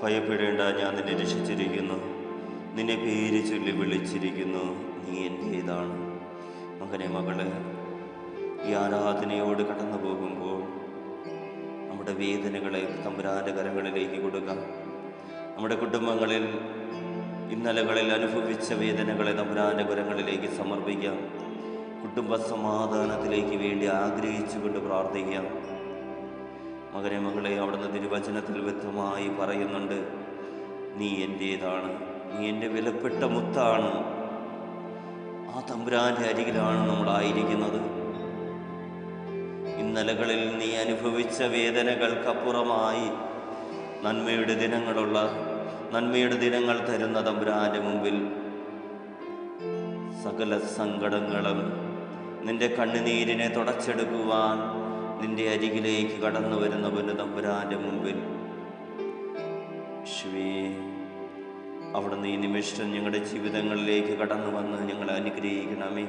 ഭയപ്പെടേണ്ട, ഞാൻ നിന്നെ രക്ഷിച്ചിരിക്കുന്നു. നിന്നെ പേര് ചൊല്ലി വിളിച്ചിരിക്കുന്നു. നീ എൻ്റേതാണ്. മകനെ, മകളെ, ഈ ആരാധനയോട് കടന്നു പോകുമ്പോൾ നമ്മുടെ വേദനകളെ തമ്പുരാൻ്റെ കരങ്ങളിലേക്ക് കൊടുക്കാം. നമ്മുടെ കുടുംബങ്ങളിൽ ഇന്നലകളിൽ അനുഭവിച്ച വേദനകളെ തമ്പുരാൻ്റെ കരങ്ങളിലേക്ക് സമർപ്പിക്കാം. കുടുംബ സമാധാനത്തിലേക്ക് വേണ്ടി ആഗ്രഹിച്ചുകൊണ്ട് പ്രാർത്ഥിക്കാം. മകനെ, മകളെ, അവിടുന്ന് തിരുവചനത്തിൽ വ്യക്തമായി പറയുന്നുണ്ട്, നീ എൻ്റേതാണ്, നീ എൻ്റെ വിലപ്പെട്ട മുത്താണ്. ആ തമ്പുരാൻ്റെ അരികിലാണ് നമ്മളായിരിക്കുന്നത്. ഇന്നലകളിൽ നീ അനുഭവിച്ച വേദനകൾക്കപ്പുറമായി നന്മയുടെ ദിനങ്ങൾ തരുന്ന തമ്പുരാൻ്റെ മുമ്പിൽ സകല സങ്കടങ്ങളും നിന്റെ കണ്ണുനീരിനെ തുടച്ചെടുക്കുവാൻ നിന്റെ അരികിലേക്ക് കടന്നു വരുന്നവന് തമ്പുരാൻ്റെ മുമ്പിൽ അവിടുന്ന് ഈ നിമിഷം ഞങ്ങളുടെ ജീവിതങ്ങളിലേക്ക് കടന്നു വന്ന് ഞങ്ങളെ അനുഗ്രഹിക്കണമേ.